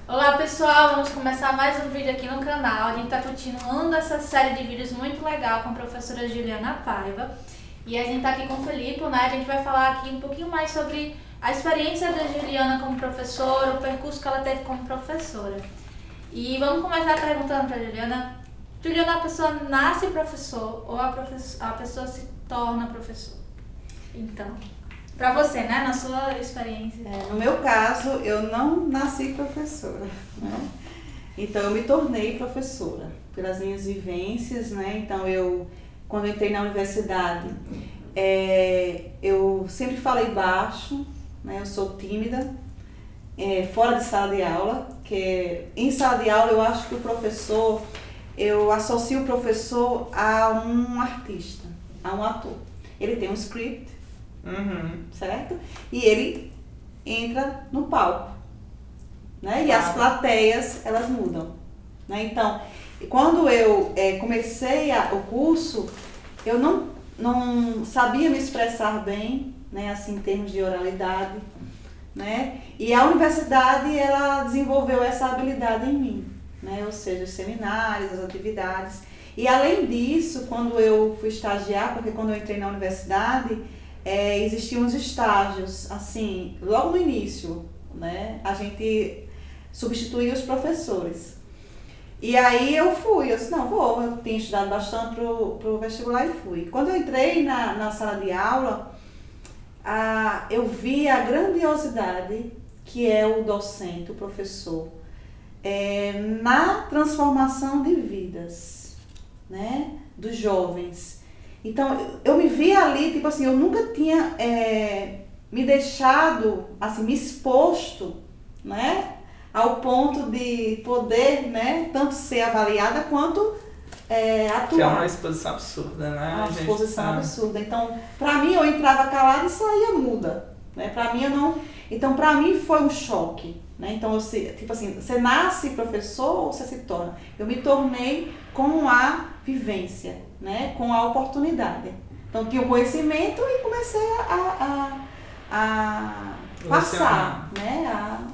Olá pessoal, vamos começar mais um vídeo aqui no canal. A gente está continuando essa série de vídeos muito legal com a professora Juliana Paiva. E a gente está aqui com o Felipe, né? A gente vai falar aqui um pouquinho mais sobre a experiência da Juliana como professora, o percurso que ela teve como professora. E vamos começar perguntando para a Juliana. Juliana, a pessoa nasce professor ou a pessoa se torna professor? Então, para você, né? Na sua experiência. No meu caso, eu não nasci professora, né? Então eu me tornei professora pelas minhas vivências, né? Então quando eu entrei na universidade, eu sempre falei baixo, né? Eu sou tímida, fora de sala de aula, que em sala de aula eu acho que eu associo o professor a um artista, a um ator. Ele tem um script, certo? E ele entra no palco, né? E as plateias, elas mudam, né? Então, quando eu comecei o curso, eu não sabia me expressar bem, né? Assim, em termos de oralidade, né? E a universidade, ela desenvolveu essa habilidade em mim, né? Ou seja, os seminários, as atividades. E além disso, quando eu fui estagiar, porque quando eu entrei na universidade, existiam os estágios, assim, logo no início, né? A gente substituía os professores. E aí eu disse, não, eu tinha estudado bastante pro vestibular e fui. Quando eu entrei na sala de aula, eu vi a grandiosidade que é o docente, o professor, na transformação de vidas, né? Dos jovens. Então, eu me vi ali, tipo assim, eu nunca tinha me deixado, assim, me exposto, né, ao ponto de poder, né, tanto ser avaliada quanto atuar. Que é uma exposição absurda, né? Uma exposição absurda. Então, pra mim, eu entrava calada e saía muda, né? Pra mim, Então, pra mim, foi um choque, né? Então, tipo assim, você nasce professor ou você se torna? Eu me tornei com a vivência, né? Com a oportunidade. Então, tinha o conhecimento e comecei a passar, né?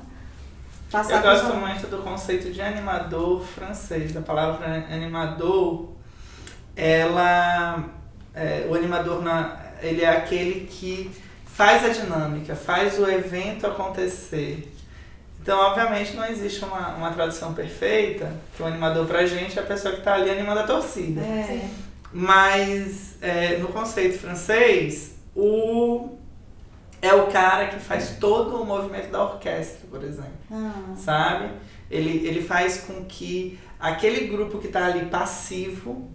Eu gosto muito do conceito de animador francês, da palavra animador. O animador, ele é aquele que faz a dinâmica, faz o evento acontecer. Então, obviamente, não existe uma tradução perfeita, que o animador pra gente é a pessoa que está ali animando a torcida. Mas, no conceito francês, é o cara que faz todo o movimento da orquestra, por exemplo. Sabe? Ele faz com que aquele grupo que está ali passivo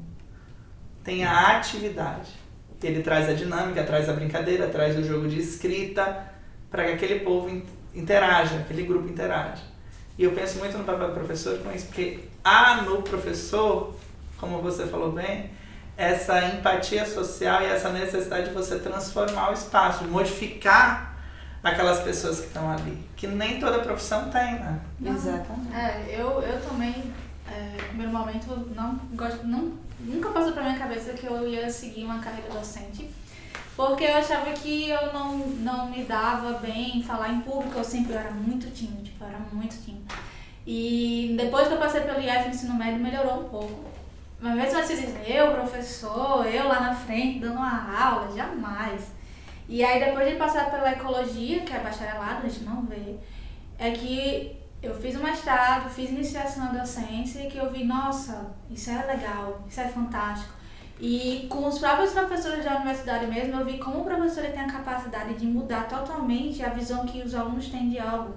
tenha a atividade. Ele traz a dinâmica, traz a brincadeira, traz o jogo de escrita para que aquele povo interaja, aquele grupo interaja. E eu penso muito no papel do professor com isso, porque há no professor, como você falou bem, essa empatia social e essa necessidade de você transformar o espaço, de modificar aquelas pessoas que estão ali, que nem toda profissão tem, né? Exatamente. Eu também, no primeiro momento, nunca passou pra minha cabeça que eu ia seguir uma carreira docente, porque eu achava que eu não me dava bem em falar em público, eu era muito tímida, E depois que eu passei pelo IF ensino médio, melhorou um pouco. Mas mesmo assim, eu, professor, eu lá na frente dando uma aula, jamais. E aí depois de passar pela ecologia, que é bacharelado, a gente não vê, é que eu fiz um mestrado, fiz iniciação na docência e que eu vi, nossa, isso é legal, isso é fantástico. E com os próprios professores da universidade mesmo, eu vi como o professor tem a capacidade de mudar totalmente a visão que os alunos têm de algo.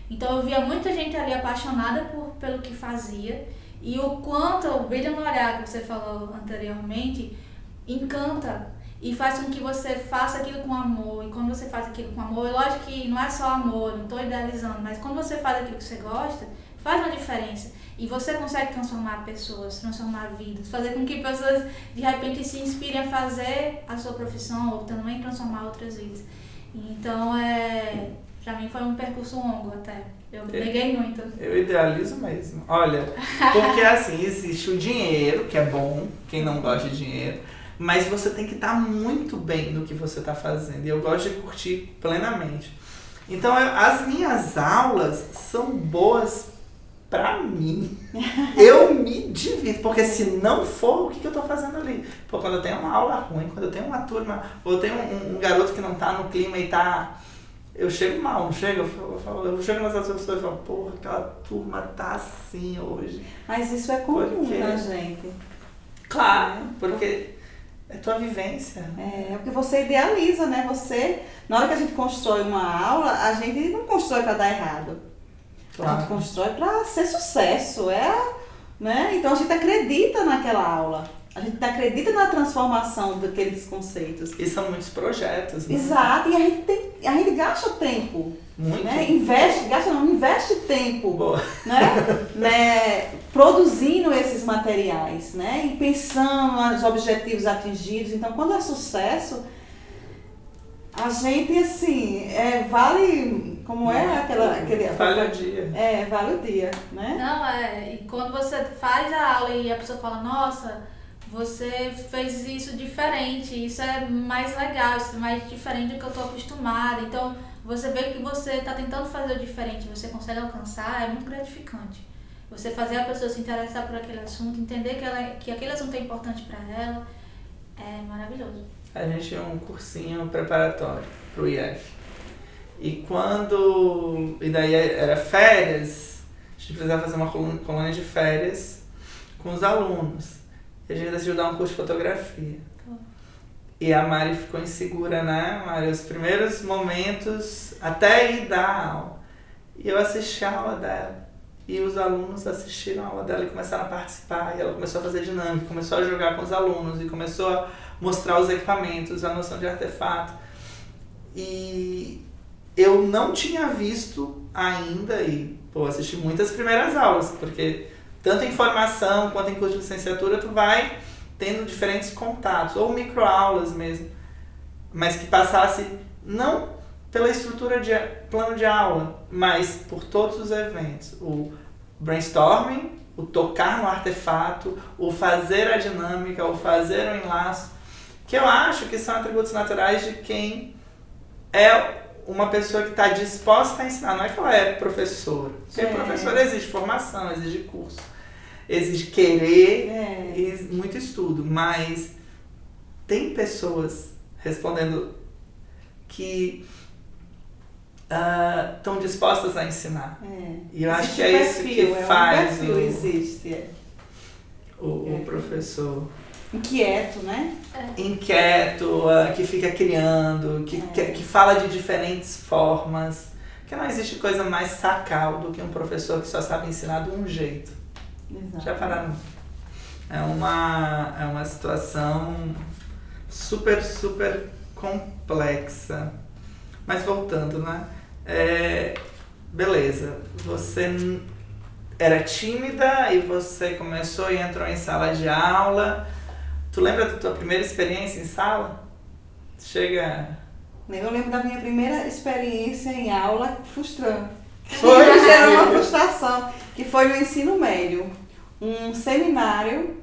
Então eu via muita gente ali apaixonada pelo que fazia e o quanto o brilho no olhar que você falou anteriormente encanta e faz com que você faça aquilo com amor. E quando você faz aquilo com amor, é lógico que não é só amor, não estou idealizando, mas quando você faz aquilo que você gosta, faz uma diferença. E você consegue transformar pessoas, transformar vidas, fazer com que pessoas de repente se inspirem a fazer a sua profissão ou também transformar outras vidas. Então, pra mim foi um percurso longo até. Eu peguei muito. Eu idealizo mesmo. Olha, porque assim, existe o dinheiro, que é bom, quem não gosta de dinheiro, mas você tem que estar muito bem no que você está fazendo. E eu gosto de curtir plenamente. Então, as minhas aulas são boas pra mim. Eu me divirto, porque se não for, o que eu tô fazendo ali? Pô, quando eu tenho uma aula ruim, quando eu tenho uma turma, ou eu tenho um garoto que não tá no clima e tá... Eu chego mal, não chego? Eu chego nas outras pessoas e falo, porra, aquela turma tá assim hoje. Mas isso é comum na gente. Claro, porque é tua vivência. É porque você idealiza, né? Na hora que a gente constrói uma aula, a gente não constrói para dar errado. Claro. A gente constrói para ser sucesso, né? Então a gente acredita naquela aula. A gente acredita na transformação daqueles conceitos. E são muitos projetos, né? Exato, e a gente gasta tempo. Muito. Né? Investe tempo. Boa. Né? Produzindo esses materiais, né? E pensando nos objetivos atingidos. Então, quando é sucesso, a gente, assim, vale... Como é aquele... Vale o dia. Vale o dia, né? Não, e quando você faz a aula e a pessoa fala, nossa... Você fez isso diferente, isso é mais legal, isso é mais diferente do que eu estou acostumada. Então, você vê que você está tentando fazer o diferente, você consegue alcançar, é muito gratificante. Você fazer a pessoa se interessar por aquele assunto, entender que aquele assunto é importante para ela, é maravilhoso. A gente tinha um cursinho preparatório para o IF. E daí era férias, a gente precisava fazer uma colônia de férias com os alunos. E a gente decidiu dar um curso de fotografia. E a Mari ficou insegura, né, Mari? Os primeiros momentos, até ir dar a aula. E eu assisti a aula dela. E os alunos assistiram a aula dela e começaram a participar. E ela começou a fazer dinâmica, começou a jogar com os alunos. E começou a mostrar os equipamentos, a noção de artefato. E eu não tinha visto ainda, assisti muitas primeiras aulas, porque... Tanto em formação quanto em curso de licenciatura, tu vai tendo diferentes contatos, ou microaulas mesmo, mas que passasse não pela estrutura de plano de aula, mas por todos os eventos. O brainstorming, o tocar no artefato, o fazer a dinâmica, o fazer o enlace, que eu acho que são atributos naturais de quem é uma pessoa que está disposta a ensinar. Não é que ela é professora. Porque professor exige formação, exige curso. Exige querer e muito estudo, mas tem pessoas respondendo que estão dispostas a ensinar. E eu acho que é isso que faz o professor. Inquieto, né? Inquieto, que fica criando, que fala de diferentes formas. Porque não existe coisa mais sacal do que um professor que só sabe ensinar de um jeito. Exato. Já pararam? É uma situação super, super complexa. Mas voltando, né? Beleza, você era tímida e você começou e entrou em sala de aula. Tu lembra da tua primeira experiência em sala? Eu lembro da minha primeira experiência em aula frustrante. Foi? Gerou uma frustração, que foi no ensino médio. Um seminário,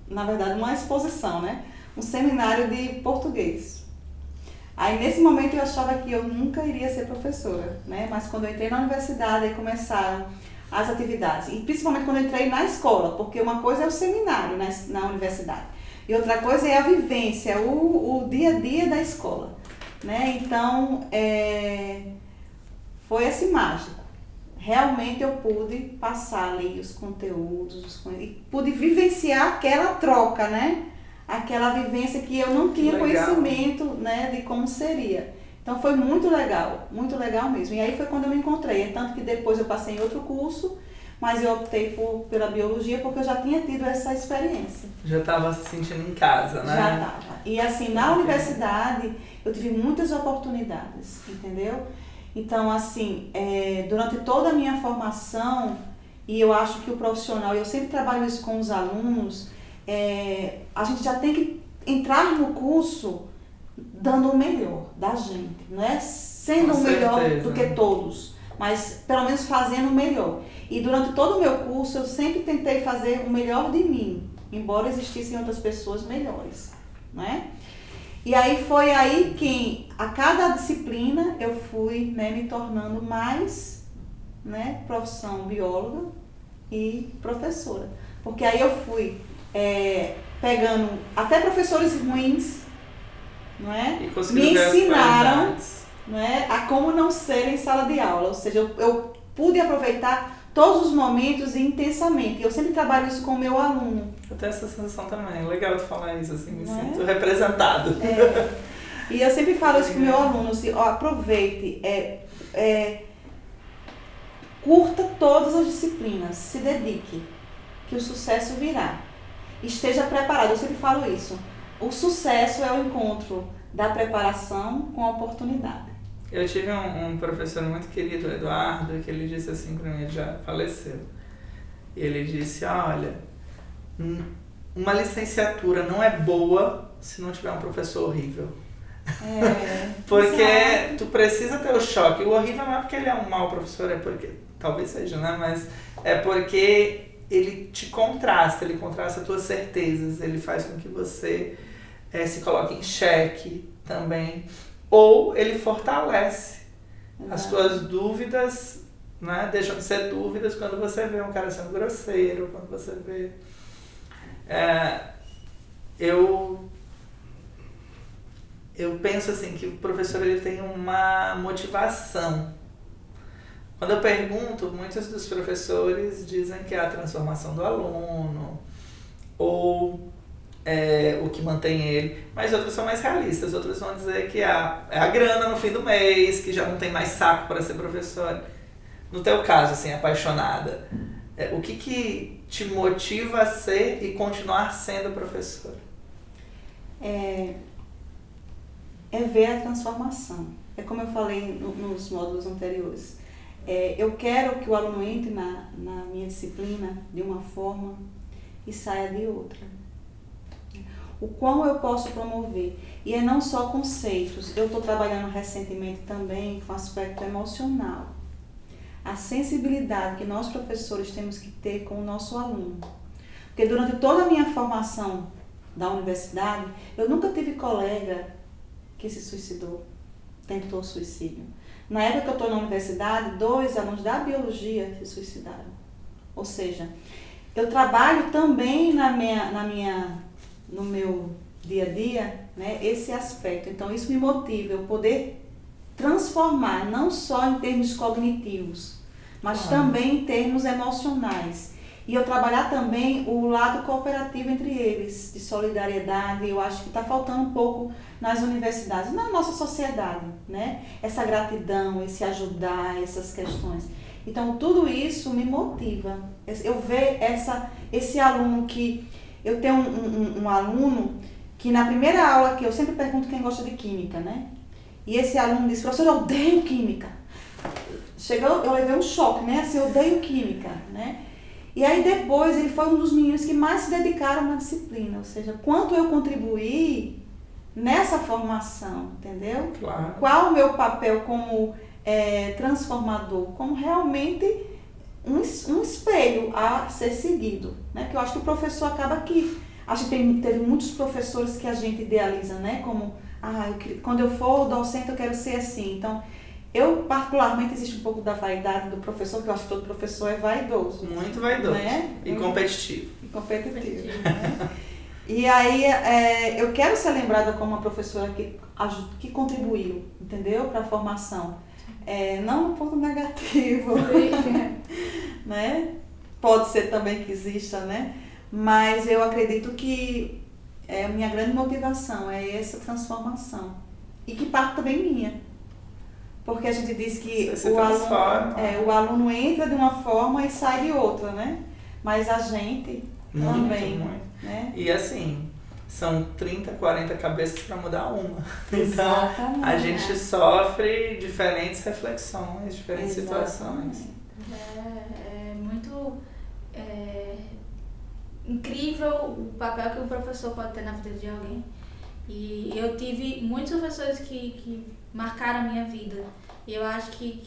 na verdade uma exposição, né? Um seminário de português. Aí nesse momento eu achava que eu nunca iria ser professora, né? Mas quando eu entrei na universidade, aí começaram as atividades. E principalmente quando eu entrei na escola, porque uma coisa é o seminário na universidade. E outra coisa é a vivência, o dia a dia da escola, né? Então, foi esse mágico. Realmente eu pude passar ali os conteúdos, e pude vivenciar aquela troca, né? Aquela vivência que eu não tinha conhecimento, né, de como seria. Então foi muito legal mesmo. E aí foi quando eu me encontrei. Tanto que depois eu passei em outro curso, mas eu optei pela biologia porque eu já tinha tido essa experiência. Já estava se sentindo em casa, né? Já estava. E assim, na universidade eu tive muitas oportunidades, entendeu? Então, assim, durante toda a minha formação, e eu acho que o profissional, eu sempre trabalho isso com os alunos, a gente já tem que entrar no curso dando o melhor da gente, não é sendo o melhor do que todos, mas pelo menos fazendo o melhor. E durante todo o meu curso, eu sempre tentei fazer o melhor de mim, embora existissem outras pessoas melhores, né? E aí foi aí que a cada disciplina eu fui, né, me tornando mais, né, profissão bióloga e professora. Porque aí eu fui pegando até professores ruins, não é? E conseguiu Me ver as ensinaram, qualidades. não é, a como não ser em sala de aula. Ou seja, eu pude aproveitar todos os momentos intensamente. Eu sempre trabalho isso com o meu aluno. Eu tenho essa sensação também. Legal de falar isso, assim, me Não é? sinto representado. E eu sempre falo isso com o meu aluno, assim, ó, aproveite, curta todas as disciplinas, se dedique, que o sucesso virá. Esteja preparado, eu sempre falo isso. O sucesso é o encontro da preparação com a oportunidade. Eu tive um professor muito querido, Eduardo, que ele disse assim para mim, ele já faleceu. E ele disse, olha, uma licenciatura não é boa se não tiver um professor horrível. Porque exato. tu precisa ter o choque. O horrível não é porque ele é um mau professor, é porque, talvez seja, né? Mas é porque ele te contrasta, ele contrasta as tuas certezas, ele faz com que você se coloque em xeque também. Ou ele fortalece as tuas dúvidas, né? Deixam de ser dúvidas quando você vê um cara sendo grosseiro, quando você vê... Eu penso assim que o professor ele tem uma motivação. Quando eu pergunto, muitos dos professores dizem que é a transformação do aluno ou o que mantém ele, mas outros são mais realistas, outros vão dizer que é a grana no fim do mês, que já não tem mais saco para ser professor. No teu caso, assim, apaixonada, o que te motiva a ser e continuar sendo professor? É ver a transformação. É como eu falei nos módulos anteriores. Eu quero que o aluno entre na minha disciplina de uma forma e saia de outra. O quão eu posso promover. E é não só conceitos. Eu estou trabalhando recentemente também com o aspecto emocional. A sensibilidade que nós professores temos que ter com o nosso aluno. Porque durante toda a minha formação da universidade, eu nunca tive colega que se suicidou, tentou suicídio. Na época que eu estou na universidade, 2 alunos da biologia se suicidaram. Ou seja, eu trabalho também no meu dia a dia, né, esse aspecto. Então isso me motiva, eu poder transformar, não só em termos cognitivos, mas também em termos emocionais. E eu trabalhar também o lado cooperativo entre eles, de solidariedade. Eu acho que está faltando um pouco nas universidades, na nossa sociedade, né? Essa gratidão, esse ajudar, essas questões. Então, tudo isso me motiva. Eu ver esse aluno que... Eu tenho um aluno que na primeira aula, que eu sempre pergunto quem gosta de química, né? E esse aluno disse, professor, eu odeio química. Chegou, eu levei um choque, né? Assim, eu odeio química, né? E aí depois ele foi um dos meninos que mais se dedicaram na disciplina, ou seja, quanto eu contribuí nessa formação, entendeu? Claro. Qual o meu papel como transformador, como realmente um espelho a ser seguido, né? Porque eu acho que o professor acaba aqui. Acho que teve muitos professores que a gente idealiza, né? Como, quando eu for docente eu quero ser assim. Então, eu particularmente, existe um pouco da vaidade do professor, que eu acho que todo professor é vaidoso. Muito vaidoso. Né? E competitivo. E competitivo, né? E aí, eu quero ser lembrada como uma professora que contribuiu, entendeu? Para a formação. Não um ponto negativo, né? Pode ser também que exista, né? Mas eu acredito que a minha grande motivação é essa transformação. E que parte também minha. Porque a gente diz que o aluno entra de uma forma e sai de outra, né? Mas a gente também. Muito. Né? E assim, são 30, 40 cabeças para mudar uma. Exatamente. Então, a gente sofre diferentes reflexões, diferentes situações. É muito incrível o papel que o professor pode ter na vida de alguém. E eu tive muitos professores que marcaram a minha vida. E eu acho que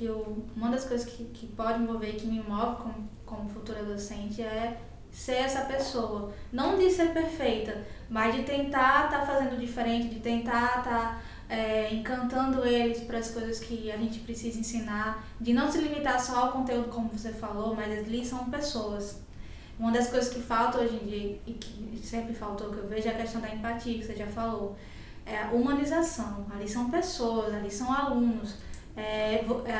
uma das coisas que pode me envolver e que me move como futura docente é ser essa pessoa. Não de ser perfeita, mas de tentar estar fazendo diferente, de tentar estar encantando eles para as coisas que a gente precisa ensinar, de não se limitar só ao conteúdo como você falou, mas eles são pessoas. Uma das coisas que falta hoje em dia, e que sempre faltou, que eu vejo, é a questão da empatia, que você já falou. É a humanização. Ali são pessoas, ali são alunos.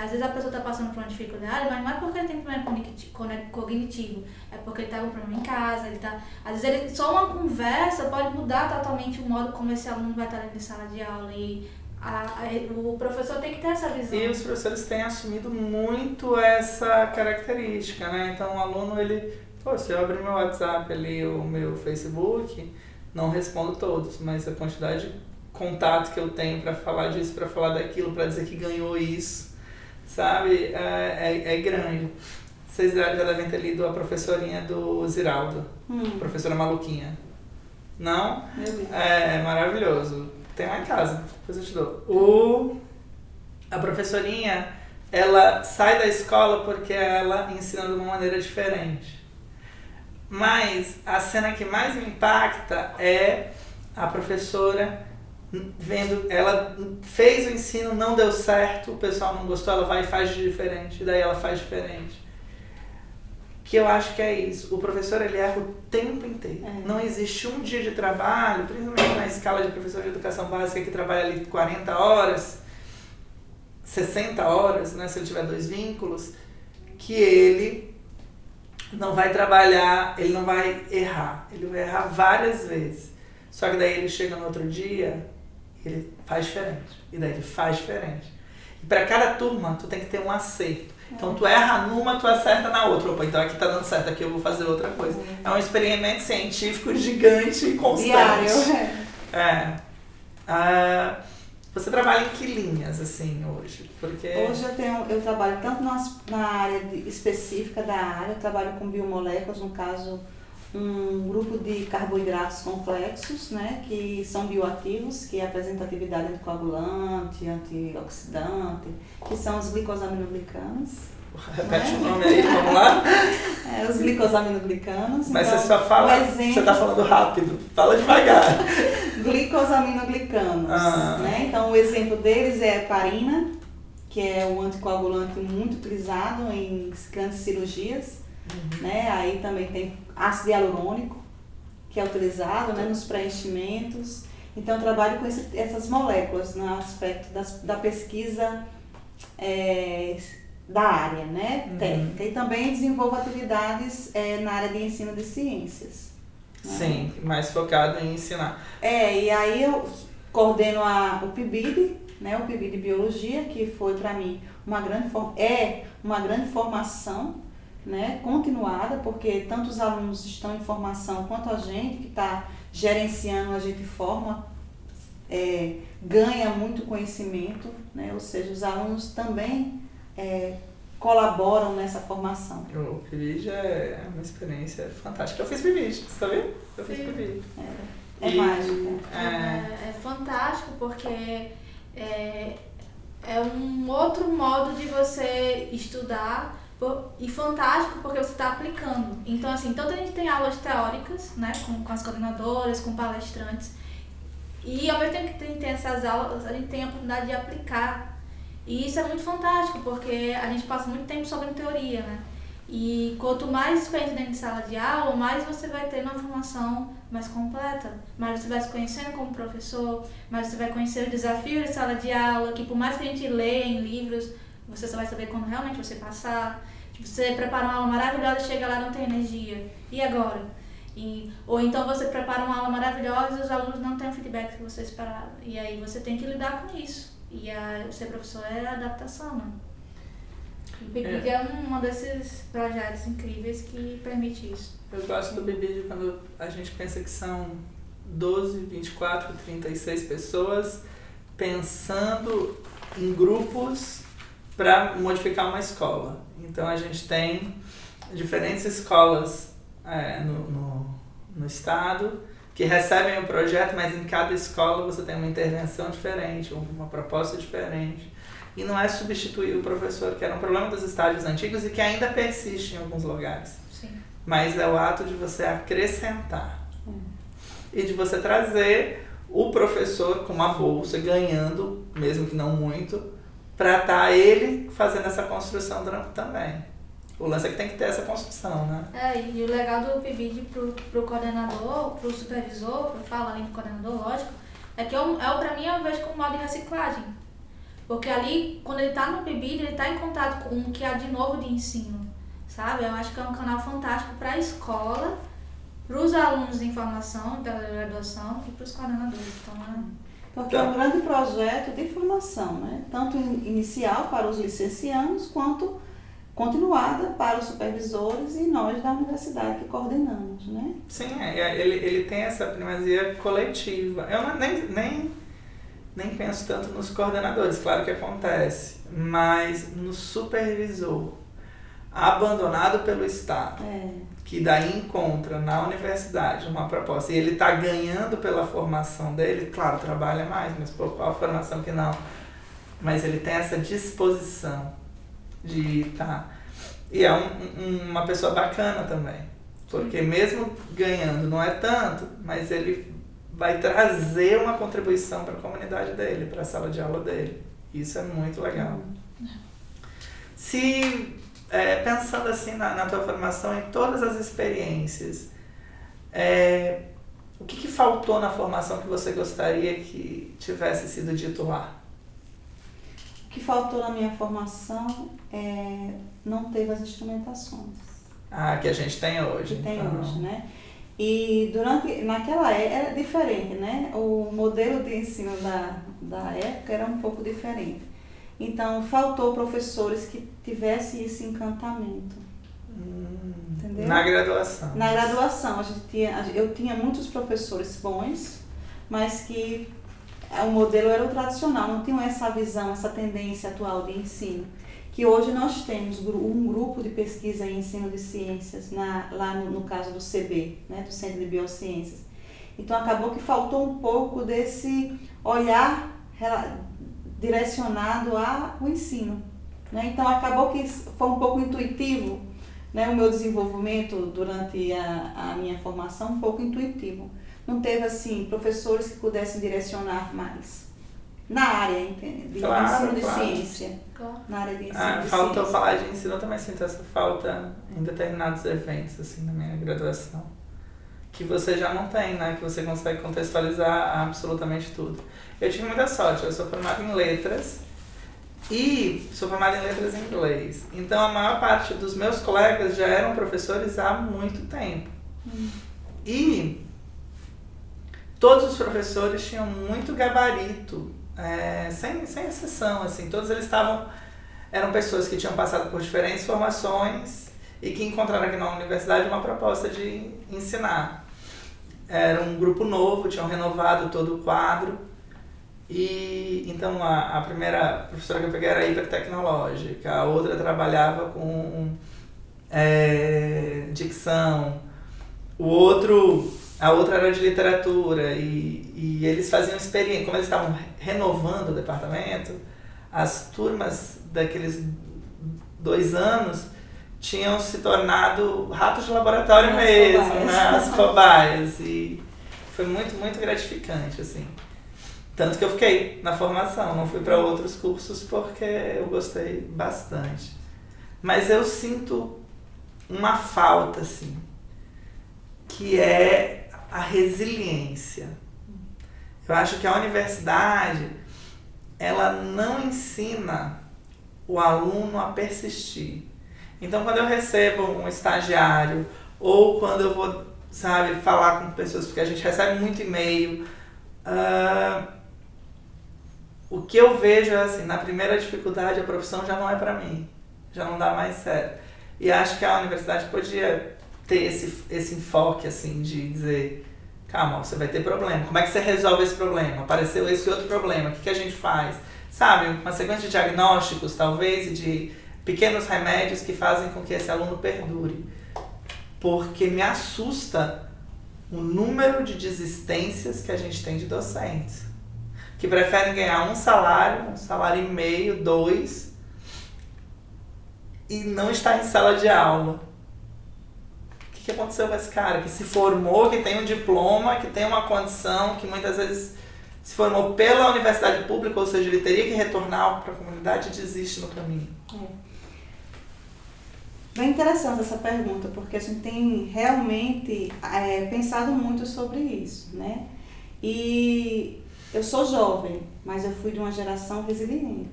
Às vezes a pessoa está passando por uma dificuldade, mas não é porque ele tem problema cognitivo, é porque ele está com um problema em casa, às vezes só uma conversa pode mudar totalmente o modo como esse aluno vai estar dentro de sala de aula, e o professor tem que ter essa visão. E os professores têm assumido muito essa característica, né? Então o aluno, se eu abrir meu WhatsApp ali, o meu Facebook, não respondo todos, mas a quantidade de contato que eu tenho para falar disso, para falar daquilo, para dizer que ganhou isso, sabe? É grande. Vocês já devem ter lido a professorinha do Ziraldo, professora maluquinha. Não? É maravilhoso. Tem lá em casa, depois eu te dou. A professorinha, ela sai da escola porque ela ensina de uma maneira diferente. Mas a cena que mais me impacta é a professora vendo, ela fez o ensino, não deu certo, o pessoal não gostou, ela vai e faz de diferente, daí ela faz diferente. Que eu acho que é isso, o professor ele erra o tempo inteiro. Não existe um dia de trabalho, principalmente na escala de professor de educação básica que trabalha ali 40 horas, 60 horas, né, se ele tiver 2 vínculos, que ele não vai trabalhar, ele não vai errar, ele vai errar várias vezes. Só que daí ele chega no outro dia, ele faz diferente. E daí ele faz diferente. E para cada turma, tu tem que ter um acerto. Então tu erra numa, tu acerta na outra. Opa, então aqui tá dando certo, aqui eu vou fazer outra coisa. É um experimento científico gigante e constante. Diário. Você trabalha em que linhas, assim, hoje? Porque... Hoje eu trabalho tanto na área específica da área, eu trabalho com biomoléculas, no caso, um grupo de carboidratos complexos, né, que são bioativos, que apresentam atividade anticoagulante, antioxidante, que são os glicosaminoglicanos. Repete o nome aí, vamos lá? Os glicosaminoglicanos. Mas então, você só fala, você está falando rápido, fala devagar. Glicosaminoglicanos, né? Então o exemplo deles é a heparina, que é um anticoagulante muito utilizado em grandes cirurgias. Né? Aí também tem ácido hialurônico, que é utilizado, né, nos preenchimentos. Então eu trabalho com essas moléculas no aspecto da pesquisa da área, né, técnica. E também desenvolvo atividades na área de ensino de ciências. Né? Sim, mais focado em ensinar. E aí eu coordeno o PIBID, né, o PIBID de Biologia, que foi para mim uma grande formação, né, continuada, porque tanto os alunos estão em formação quanto a gente que está gerenciando, a gente forma, ganha muito conhecimento, né, ou seja, os alunos também colaboram nessa formação. O PIBID é uma experiência fantástica. Eu fiz PIBID, você tá vendo? Eu fiz PIBID. Mágica. É fantástico porque é um outro modo de você estudar. E fantástico porque você está aplicando. Então, assim, tanto a gente tem aulas teóricas, né, com as coordenadoras, com palestrantes, e ao mesmo tempo que a gente tem essas aulas, a gente tem a oportunidade de aplicar. E isso é muito fantástico, porque a gente passa muito tempo sobre teoria, né? E quanto mais experiência dentro de sala de aula, mais você vai ter uma formação mais completa. Mais você vai se conhecendo como professor, mais você vai conhecer os desafios de sala de aula, que por mais que a gente leia em livros, você só vai saber quando realmente você passar. Tipo, você prepara uma aula maravilhosa e chega lá e não tem energia. E agora? Ou então você prepara uma aula maravilhosa e os alunos não têm o feedback que você esperava. E aí você tem que lidar com isso. E ser professor é adaptação, né? O BIBID é um desses projetos incríveis que permite isso. Eu gosto do BIBID quando a gente pensa que são 12, 24, 36 pessoas pensando em grupos para modificar uma escola. Então a gente tem diferentes escolas no estado que recebem o projeto, mas em cada escola você tem uma intervenção diferente, uma proposta diferente. E não é substituir o professor, que era um problema dos estádios antigos e que ainda persiste em alguns lugares. Sim. Sim. Mas é o ato de você acrescentar. E de você trazer o professor com uma bolsa, ganhando, mesmo que não muito, para estar ele fazendo essa construção também. O lance é que tem que ter essa construção, né? E o legal do PIBID pro coordenador, pro supervisor, eu falo além do coordenador, lógico, é que pra mim eu vejo como modo de reciclagem. Porque ali, quando ele tá no PIBID, ele tá em contato com o que há de novo de ensino, sabe? Eu acho que é um canal fantástico para a escola, para os alunos de informação, da graduação e para os coordenadores. Porque é um grande projeto de formação, né? Tanto inicial para os licenciados, quanto continuada para os supervisores e nós da universidade que coordenamos, né? Sim, ele tem essa primazia coletiva. Eu nem penso tanto nos coordenadores, claro que acontece, mas no supervisor, abandonado pelo Estado, que daí encontra na universidade uma proposta, e ele está ganhando pela formação dele, claro, trabalha mais, mas por qual formação que não? Mas ele tem essa disposição de estar. E é uma pessoa bacana também, porque mesmo ganhando não é tanto, mas ele vai trazer uma contribuição para a comunidade dele, para a sala de aula dele. Isso é muito legal. Se pensando assim na tua formação, em todas as experiências, o que faltou na formação que você gostaria que tivesse sido dito lá? O que faltou na minha formação não teve as instrumentações. Que a gente tem hoje. Que tem hoje, né? E naquela época era diferente, né? O modelo de ensino da época era um pouco diferente. Então, faltou professores que tivessem esse encantamento. Entendeu? Na graduação. Na graduação, eu tinha muitos professores bons, mas que o modelo era o tradicional, não tinham essa visão, essa tendência atual de ensino. Que hoje nós temos um grupo de pesquisa em ensino de ciências, lá no caso do CB, né, do Centro de Biociências. Então acabou que faltou um pouco desse olhar direcionado ao ensino, né? Então acabou que foi um pouco intuitivo, né, o meu desenvolvimento durante a minha formação, um pouco intuitivo. Não teve assim professores que pudessem direcionar mais na área de ensino de ciência. Na área de ensino de ciência. Faltou falar de ensino, eu também sinto essa falta em determinados eventos assim na minha graduação, que você já não tem, né? Que você consegue contextualizar absolutamente tudo. Eu tive muita sorte, eu sou formada em letras e sou formada em letras em inglês. Então a maior parte dos meus colegas já eram professores há muito tempo. E todos os professores tinham muito gabarito, sem exceção, assim. Todos eles eram pessoas que tinham passado por diferentes formações e que encontraram aqui na universidade uma proposta de ensinar. Era um grupo novo, tinham renovado todo o quadro. E então a primeira professora que eu peguei era hipertecnológica, a outra trabalhava com dicção, a outra era de literatura, e eles faziam experiência. Como eles estavam renovando o departamento, as turmas daqueles 2 anos tinham se tornado ratos de laboratório mesmo, cobaias. Né? As cobaias. E foi muito, muito gratificante, assim. Tanto que eu fiquei na formação, não fui para outros cursos porque eu gostei bastante. Mas eu sinto uma falta, assim, que é a resiliência. Eu acho que a universidade, ela não ensina o aluno a persistir. Então, quando eu recebo um estagiário, ou quando eu vou, falar com pessoas, porque a gente recebe muito e-mail, o que eu vejo é assim, na primeira dificuldade a profissão já não é para mim, já não dá mais certo. E acho que a universidade podia ter esse enfoque assim, de dizer, calma, você vai ter problema, como é que você resolve esse problema? Apareceu esse outro problema, o que a gente faz? Sabe, uma sequência de diagnósticos, talvez, e de pequenos remédios que fazem com que esse aluno perdure. Porque me assusta o número de desistências que a gente tem de docentes, que preferem ganhar um salário e meio, 2, e não estar em sala de aula. que aconteceu com esse cara? Que se formou, que tem um diploma, que tem uma condição, que muitas vezes se formou pela universidade pública, ou seja, ele teria que retornar para a comunidade e desiste no caminho. Bem interessante essa pergunta, porque a gente tem realmente pensado muito sobre isso, né? E eu sou jovem, mas eu fui de uma geração resiliente,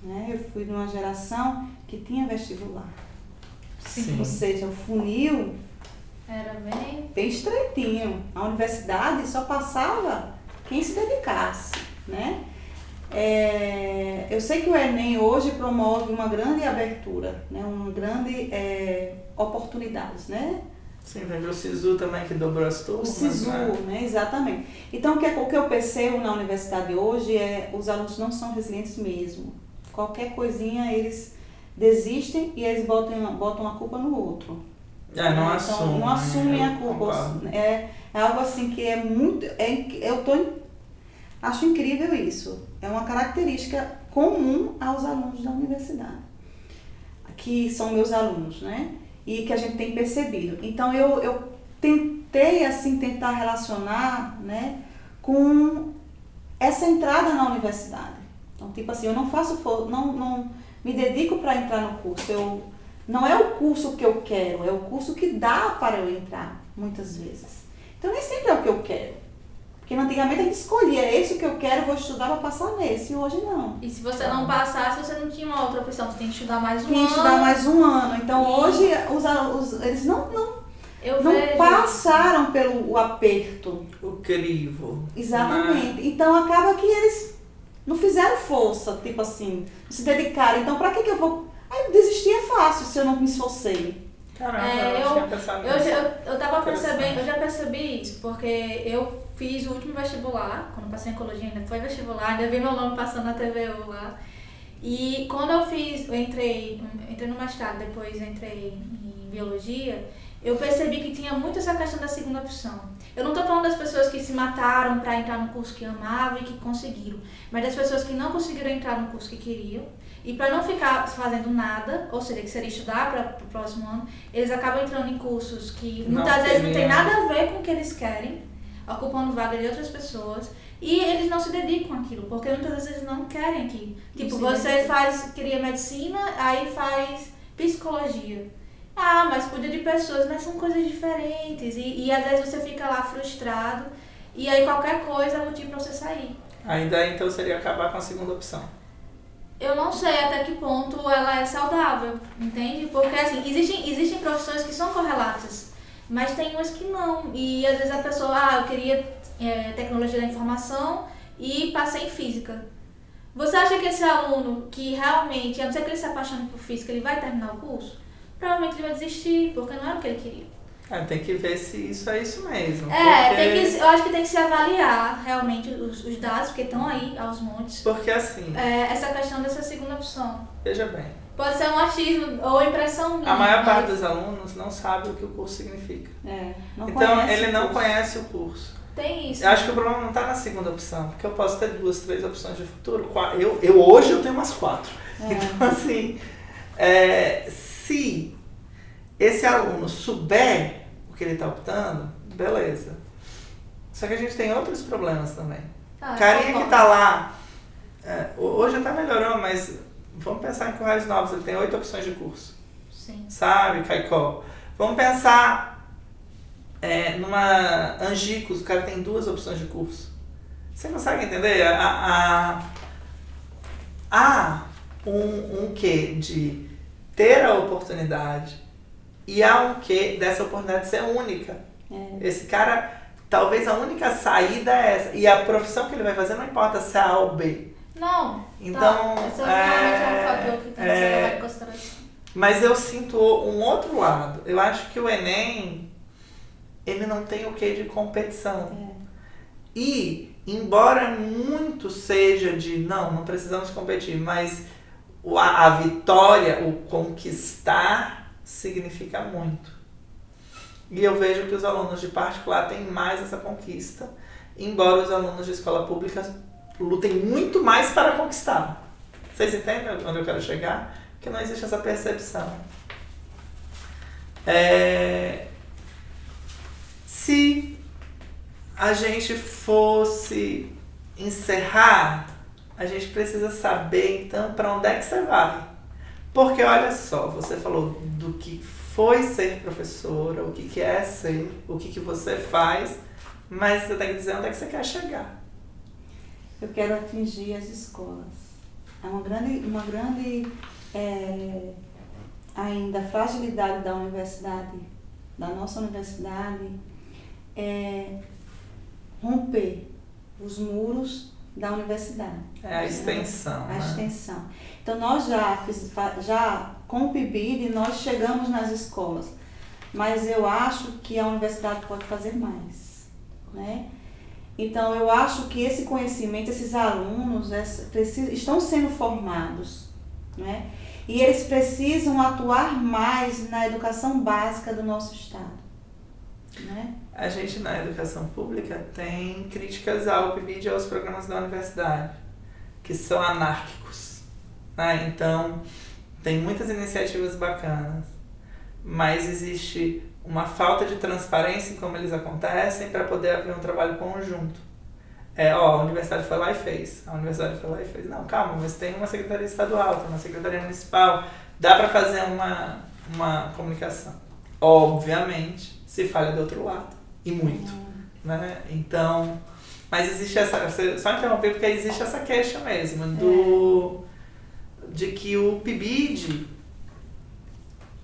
né? Eu fui de uma geração que tinha vestibular. Sim. Ou seja, o funil Era bem... estreitinho. A universidade só passava quem se dedicasse, né? Eu sei que o Enem hoje promove uma grande abertura, né? Uma grande oportunidades, né? Sim, lembra o SISU também que dobrou as turmas. O SISU, né? Exatamente. Então, o que eu percebo na universidade hoje os alunos não são resilientes mesmo. Qualquer coisinha eles desistem e eles botam a culpa no outro. Não Então, não assumem a culpa. É algo assim que é muito... Acho incrível isso. É uma característica comum aos alunos da universidade, que são meus alunos, né? E que a gente tem percebido. Então, eu tentei, assim, tentar relacionar, né, com essa entrada na universidade. Então, tipo assim, eu não me dedico para entrar no curso. Não é o curso que eu quero, é o curso que dá para eu entrar, muitas vezes. Então, nem sempre é o que eu quero. Porque antigamente a gente escolhia, é esse que eu quero, vou estudar para passar nesse, e hoje não. E se você não passasse, você não tinha uma outra opção, você tem que estudar mais um ano. Tem que estudar mais um ano. Então hoje eles não passaram pelo aperto. O crivo. Exatamente. Então acaba que eles não fizeram força, tipo assim, se dedicaram. Então pra que eu vou... Aí desistir é fácil se eu não me esforcei. Caramba, eu tinha pensado nisso. Eu já percebi isso, porque eu fiz o último vestibular, quando passei em Ecologia ainda foi vestibular, ainda vi meu nome passando na TVU lá. E quando eu entrei no mestrado, depois entrei em Biologia, eu percebi que tinha muito essa questão da segunda opção. Eu não estou falando das pessoas que se mataram para entrar no curso que amavam e que conseguiram, mas das pessoas que não conseguiram entrar no curso que queriam. E para não ficar fazendo nada, ou seja, que seria estudar para o próximo ano, eles acabam entrando em cursos que muitas vezes não tem nada a ver com o que eles querem, ocupando vaga de outras pessoas, e eles não se dedicam àquilo, porque muitas vezes eles não querem aquilo. Tipo, você queria medicina, aí faz psicologia. Ah, mas cuida de pessoas, mas são coisas diferentes, e às vezes você fica lá frustrado, e aí qualquer coisa é motivo para você sair. Ainda então seria acabar com a segunda opção. Eu não sei até que ponto ela é saudável, entende? Porque assim, existem profissões que são correlatas, mas tem umas que não. E às vezes a pessoa, eu queria tecnologia da informação e passei em física. Você acha que esse aluno que realmente, a não ser que ele se apaixone por física, ele vai terminar o curso? Provavelmente ele vai desistir, porque não era o que ele queria. Tem que ver se isso é isso mesmo. Eu acho que tem que se avaliar realmente os dados, porque estão aí aos montes. Porque assim... essa questão dessa segunda opção. Veja bem. Pode ser um achismo ou impressão minha. A maior parte dos alunos não sabe o que o curso significa. Então ele não conhece o curso. Tem isso. Eu acho que o problema não está na segunda opção, porque eu posso ter 2, 3 opções de futuro. Hoje eu tenho umas 4. Então assim, se esse aluno souber o que ele está optando, beleza. Só que a gente tem outros problemas também. Carinha que está lá, hoje até melhorou, mas vamos pensar em Currais Novos, ele tem 8 opções de curso. Sim. Sabe, Caicó? Vamos pensar numa Angicos, o cara tem 2 opções de curso. Você consegue entender? Há um quê de ter a oportunidade e há um quê dessa oportunidade ser única. Esse cara, talvez a única saída é essa. E a profissão que ele vai fazer não importa se é A ou B. Não. Então, esse realmente é um fator que tem que ser levado em consideração. Mas eu sinto um outro lado. Eu acho que o Enem, ele não tem o quê de competição. E, embora muito seja de, não precisamos competir, mas a vitória, o conquistar, significa muito. E eu vejo que os alunos de particular têm mais essa conquista, embora os alunos de escola pública lutem muito mais para conquistar. Vocês entendem onde eu quero chegar? Porque não existe essa percepção. a gente fosse encerrar, a gente precisa saber, então, para onde é que você vai. Porque, olha só, você falou do que foi ser professora, o que é ser, o que você faz, mas você tem que dizer onde é que você quer chegar. Eu quero atingir as escolas. É uma grande ainda fragilidade da universidade, da nossa universidade, romper os muros da universidade. É a extensão. A extensão. Então, nós já com o PIBID, nós chegamos nas escolas, mas eu acho que a universidade pode fazer mais, né? Então, eu acho que esse conhecimento, esses alunos estão sendo formados, né? E eles precisam atuar mais na educação básica do nosso estado, né? A gente, na educação pública, tem críticas ao PIBID e aos programas da universidade, que são anárquicos, né? Então, tem muitas iniciativas bacanas, mas existe uma falta de transparência em como eles acontecem para poder haver um trabalho conjunto. A universidade foi lá e fez. A universidade foi lá e fez. Não, calma, mas tem uma secretaria estadual, tem uma secretaria municipal. Dá para fazer uma comunicação. Obviamente, se falha do outro lado. E muito. Né? Então, mas existe essa... Só interromper porque existe essa queixa mesmo de que o PIBID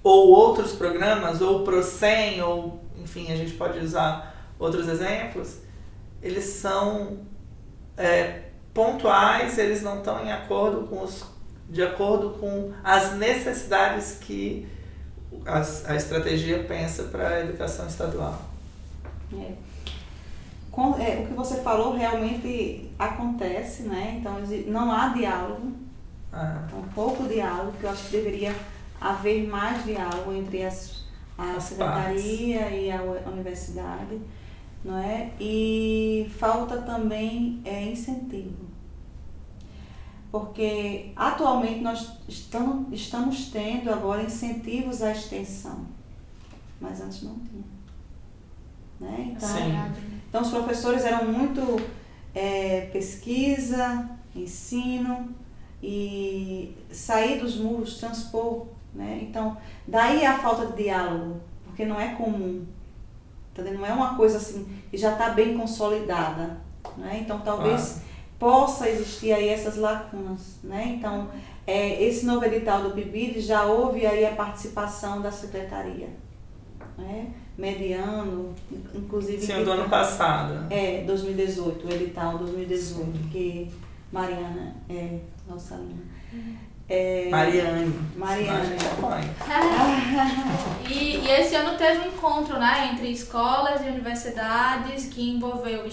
ou outros programas, ou o PROCEM, ou enfim, a gente pode usar outros exemplos, eles são pontuais, eles não estão de acordo com as necessidades que a estratégia pensa para a educação estadual. O que você falou realmente acontece, né? Então não há diálogo, pouco diálogo, que eu acho que deveria haver mais diálogo entre a secretaria partes. E a universidade, não é? E falta também incentivo, porque atualmente nós estamos tendo agora incentivos à extensão, mas antes não tinha, né? Então os professores eram muito pesquisa, ensino e sair dos muros, transpor, né? Então daí a falta de diálogo, porque não é comum, não é uma coisa assim que já está bem consolidada, né? Então talvez possa existir aí essas lacunas, né? Então esse novo edital do PIBID já houve aí a participação da secretaria, né? Mediano, inclusive... Sim, do ano passado. 2018, o edital 2018, sim. Que Mariana é nossa aluna. Mariane. E esse ano teve um encontro, né, entre escolas e universidades que envolveu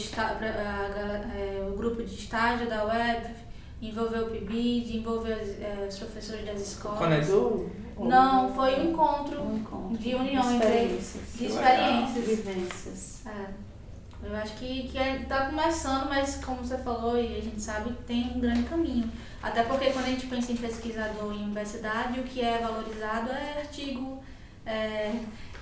o grupo de estágio da UEB, envolveu o PIBID, envolveu os professores das escolas. Conedu? Não, foi um encontro de união de experiências. Vivências. Eu acho que está começando, mas como você falou e a gente sabe, tem um grande caminho. Até porque quando a gente pensa em pesquisador em universidade, o que é valorizado é artigo.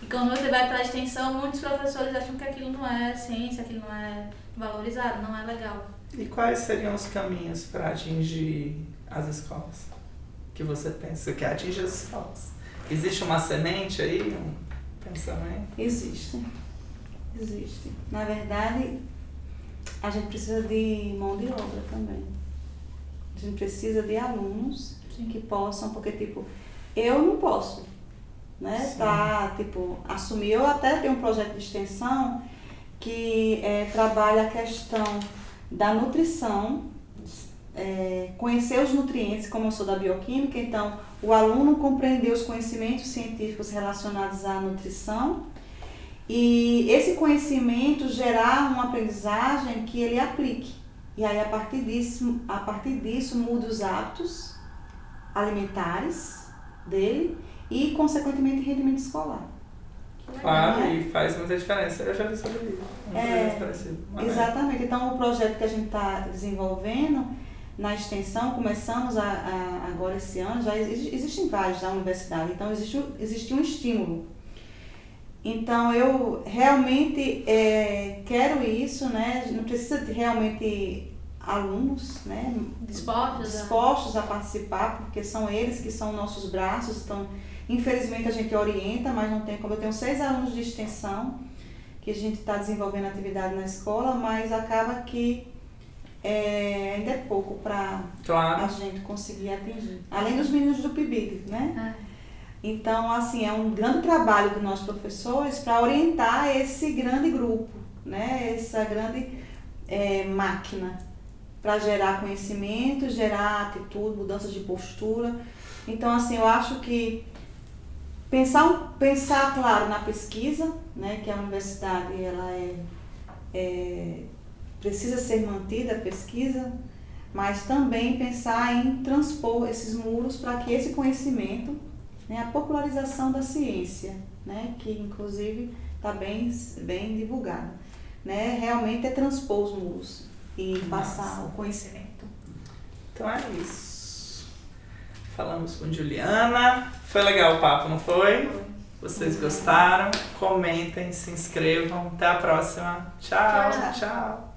E quando você vai para a extensão, muitos professores acham que aquilo não é ciência, aquilo não é valorizado, não é legal. E quais seriam os caminhos para atingir as escolas? Que você pensa que atinge as escolas? Existe uma semente aí, um pensamento? Existe. Na verdade, a gente precisa de mão de obra também. A gente precisa de alunos, sim, que possam, porque eu não posso, né? Assumir. Eu até tenho um projeto de extensão que trabalha a questão da nutrição, conhecer os nutrientes, como eu sou da bioquímica, então o aluno compreender os conhecimentos científicos relacionados à nutrição e esse conhecimento gerar uma aprendizagem que ele aplique. E aí a partir disso muda os hábitos alimentares dele e consequentemente rendimento escolar. Claro, né? E faz muita diferença. Eu já vi sobre isso. Exatamente. Então o projeto que a gente está desenvolvendo na extensão, começamos agora esse ano, já existem vários da universidade, então existe um estímulo. Então, eu realmente quero isso, né? Não precisa de realmente alunos, né? Dispostos a participar, porque são eles que são nossos braços. Então, infelizmente, a gente orienta, mas não tem como. Eu tenho 6 alunos de extensão, que a gente está desenvolvendo atividade na escola, mas acaba que ainda é pouco para a gente conseguir atingir. Além dos meninos do PIBID, né? Então, assim, é um grande trabalho de nós professores para orientar esse grande grupo, né? Essa grande máquina para gerar conhecimento, gerar atitude, mudanças de postura. Então, assim, eu acho que pensar claro, na pesquisa, né? Que a universidade ela precisa ser mantida a pesquisa, mas também pensar em transpor esses muros para que esse conhecimento, né, a popularização da ciência, né, que inclusive está bem divulgada, né, realmente é transpor os muros e passar o conhecimento. Então é isso. Falamos com Juliana. Foi legal o papo, não foi? Vocês gostaram? Comentem, se inscrevam. Até a próxima. Tchau, tchau.